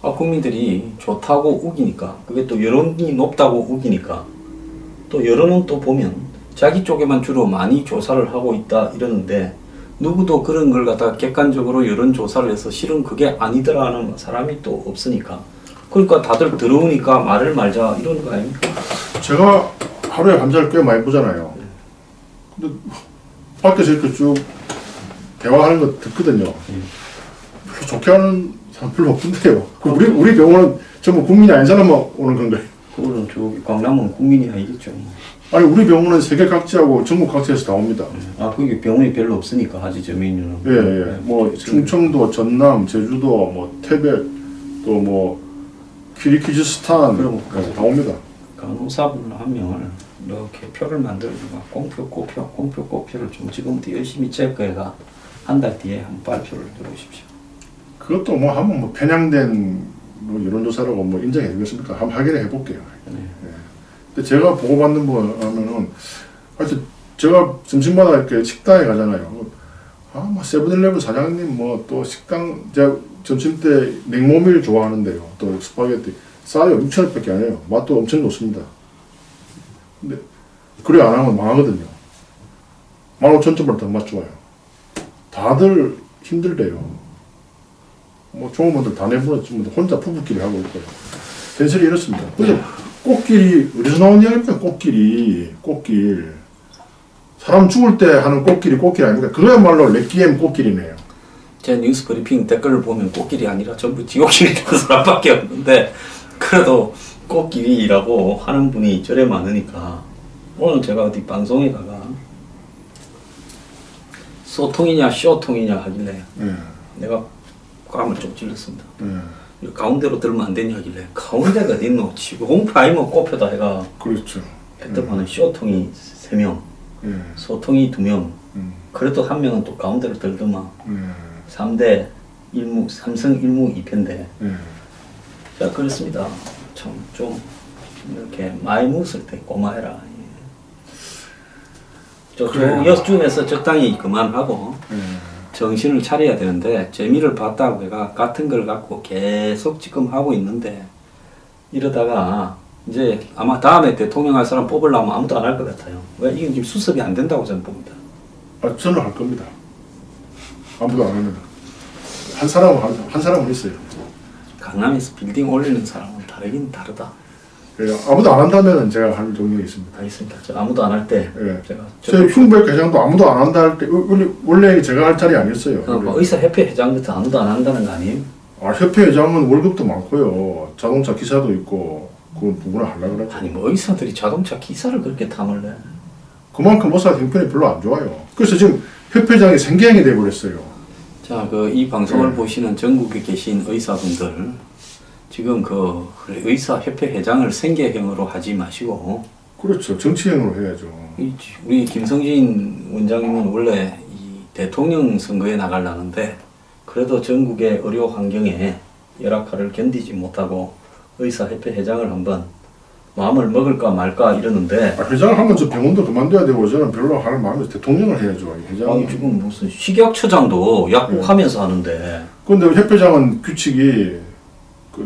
국민들이 좋다고 우기니까, 그게 또 여론이 높다고 우기니까, 또 여론은 또 보면 자기 쪽에만 주로 많이 조사를 하고 있다 이러는데, 누구도 그런 걸 갖다가 객관적으로 여론조사를 해서 실은 그게 아니더라 하는 사람이 또 없으니까. 그러니까 다들 들어오니까 말을 말자 이런 거 아닙니까? 제가 하루에 환자를 꽤 많이 보잖아요. 근데 밖에서 이렇게 쭉 대화하는 거 듣거든요. 별로 좋게 하는 사람 별로 없던데요. 우리 병원은 전부 국민이 아닌 사람만 오는 건가요? 그거는 저기 광남은 국민이 아니겠죠. 아니 우리 병원은 세계 각지하고 전국 각지에서 다 옵니다. 그게 병원이 별로 없으니까 하지 저민유는. 예. 뭐 충청도, 전남, 제주도, 뭐 태백, 또 뭐 키르기즈스탄 그리고 다 옵니다. 간호사분 한 명을 이렇게 표를 만들어주고 공표, 꼬표를 좀 지금부터 열심히 체크해가 한 달 뒤에 한 발표를 들어오십시오. 그것도 뭐 한번 뭐 편향된 뭐 여론조사라고 뭐 인정해 주겠습니까? 한번 확인해 볼게요. 네. 예. 근데 제가 보고받는 거 하면은 하여튼 제가 점심마다 이렇게 식당에 가잖아요. 뭐 세븐일레븐 사장님 뭐 또 식당 제가 점심 때 냉모밀 좋아하는데요. 또 스파게티 싸요. 6,000원밖에 안 해요. 맛도 엄청 좋습니다. 근데 그래 안 하면 망하거든요. 15,000점보다 더 맛 좋아요. 다들 힘들대요. 뭐 좋은 분들 다 내보냈지만 혼자 부부끼리 하고 있고요. 현실이 이렇습니다. 그래서 꽃길이 어디서 나온 이야기입니까? 꽃길. 사람 죽을 때 하는 꽃길 아닙니까? 그거야말로 레퀴엠 꽃길이네요. 제 뉴스 브리핑 댓글을 보면 꽃길이 아니라 전부 지옥길이라는 사람밖에 없는데 그래도 꽃길이라고 하는 분이 저래 많으니까 오늘 제가 어디 방송에다가 소통이냐 쇼통이냐 하길래 내가 뺨을 좀 찔렀습니다. 가운데로 들면 안 되냐 하길래 가운데가 어딨노? 지금 홍파이머 꼽혀다 해가 그렇죠. 했더만은 쇼통이 3명 소통이 2명 그래도 한 명은 또 가운데로 들더만 3대 1무 3승 1무 2패인데 자 그렇습니다. 참 좀 이렇게 많이 묻을 때 고마해라. 여쯤에서 적당히 그만하고 정신을 차려야 되는데 재미를 봤다고 해가 같은 걸 갖고 계속 지금 하고 있는데 이러다가 이제 아마 다음에 대통령 할 사람 뽑으려면 아무도 안 할 것 같아요. 왜? 이게 지금 수습이 안 된다고 저는 봅니다. 저는 할 겁니다. 아무도 안 합니다. 한 사람은 있어요. 강남에서 빌딩 올리는 사람은 다르긴 다르다. 아무도 안 한다면 제가 할 용역이 있습니다. 알겠습니다. 저 아무도 안 할 때 제가 제 흉백 회장도 아무도 안 한다 할 때 원래 제가 할 자리 아니었어요. 의사협회 회장부터 아무도 안 한다는 거 아니에요? 협회 회장은 월급도 많고요. 자동차 기사도 있고 그건 누구나 하려고 그랬죠. 아니 뭐 의사들이 자동차 기사를 그렇게 탐을 내? 그만큼 의사 형편이 별로 안 좋아요. 그래서 지금 협회장이 생계형이 돼버렸어요. 자, 이 방송을 보시는 전국에 계신 의사분들 지금 의사협회 회장을 생계형으로 하지 마시고 그렇죠. 정치형으로 해야죠. 우리 김성진 원장님은 원래 이 대통령 선거에 나가려는데 그래도 전국의 의료 환경에 열악화를 견디지 못하고 의사협회 회장을 한번 마음을 먹을까 말까 이러는데 회장을 하면 저 병원도 그만둬야 되고 저는 별로 할 마음이 대통령을 해야죠. 아니 지금 무슨 식약처장도 약국하면서 하는데 근데 협회장은 규칙이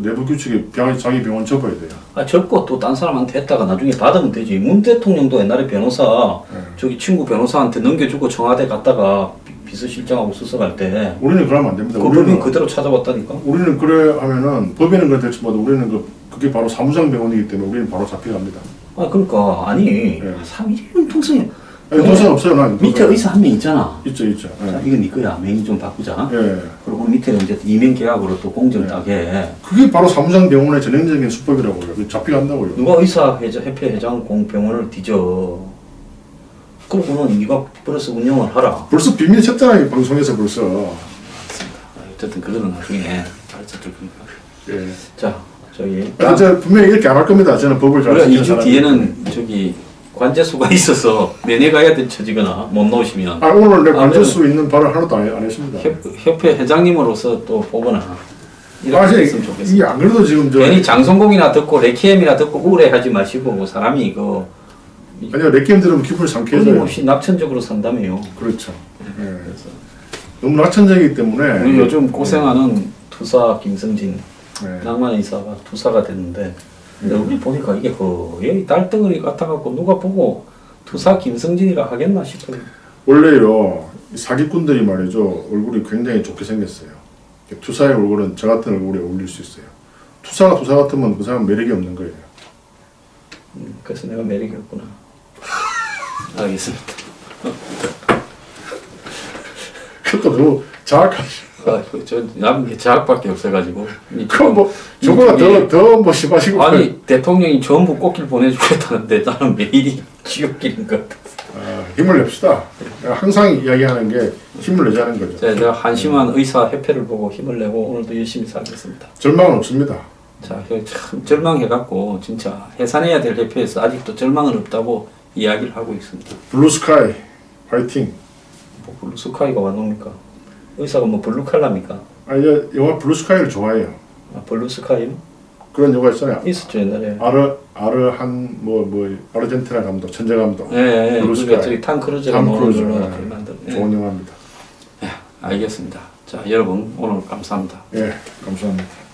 내부 규칙이 자기 병원 접어야 돼요. 접고 또 딴 사람한테 했다가 나중에 받으면 되지. 문 대통령도 옛날에 변호사 저기 친구 변호사한테 넘겨주고 청와대 갔다가 비서실장하고 수석할 때 우리는 그러면 안 됩니다. 그 법인 그대로 찾아왔다니까. 우리는 그래 하면은 법에는 그렇지 뭐 우리는 그게 바로 사무장 병원이기 때문에 우리는 바로 잡혀갑니다. 그러니까 아니 이런 통성이 동생 없어요. 난 밑에 의사 한 명 있잖아. 있죠. 자, 이건 네 거야. 명의 좀 바꾸자. 예. 그리고 밑에 이제 이명 계약으로 또 공정 따게. 그게 바로 사무장 병원의 전형적인 수법이라고요. 잡혀간다고요. 누가 협회 회장 공병원을 뒤져. 그러고는 네가 벌써 운영을 하라. 벌써 비밀 쳤잖아요. 방송에서 벌써. 맞습니다. 어쨌든 그거는 나중에 가르쳐 줄 거니까. 예. 자, 저기. 저 분명히 이렇게 안 할 겁니다. 저는 법을 잘 지키는 2주 뒤에는 저기 관제수가 있어서 면회 가야 될 처지거나 못 나오시면. 오늘 내 관제수 있는 발을 하나도 안 했습니다. 협회 회장님으로서 또 보거나. 이렇게 했으면 좋겠습니다. 이게 안 그래도 지금 괜히 장성공이나 듣고 레퀴엠이나 듣고 우울해하지 마시고 사람이 아니요, 레퀴엠 들으면 기분이 상쾌해져요. 끊임없이 낙천적으로 산다며요. 그렇죠. 네. 그래서 너무 낙천적이기 때문에 우리 요즘 고생하는 투사 김성진 낭만 의사가 투사가 됐는데 근데 우리 보니까 이게 거의 딸덩어리 같아갖고 누가 보고 투사 김성진이라 하겠나 싶어요. 원래요 사기꾼들이 말이죠 얼굴이 굉장히 좋게 생겼어요. 투사의 얼굴은 저 같은 얼굴에 어울릴 수 있어요. 투사가 투사 같으면 그 사람 매력이 없는 거예요. 그래서 내가 매력이 없구나. 알겠습니다. 그것도 너무 자학하시고. 저 남은 게 자학밖에 없어가지고. 그럼 뭐 저보다 더 심하시고. 아니 대통령이 전부 꽃길 보내주겠다는데 나는 매일이 지옥길인 것 같아. 힘을 냅시다. 항상 이야기하는 게 힘을 내자는 거죠. 제가 한심한 의사 협회를 보고 힘을 내고 오늘도 열심히 살겠습니다. 절망은 없습니다. 자, 참 절망해갖고 진짜 해산해야 될 협회에서 아직도 절망은 없다고 이야기를 하고 있습니다. 블루스카이 화이팅. 뭐 블루스카이가 왔노니까 의사가 뭐 블루칼라입니까? 아니 영화 블루스카이를 좋아해요. 아, 블루스카이요? 그런 영화 있잖아요. 있었죠 옛날에. 아르한 아르헨티나 감독 천재 감독. 예, 블루스카이. 저기 탐 크루즈가 탐 크루즈. 만든. 좋은 영화입니다. 알겠습니다. 자, 여러분 오늘 감사합니다. 예, 감사합니다.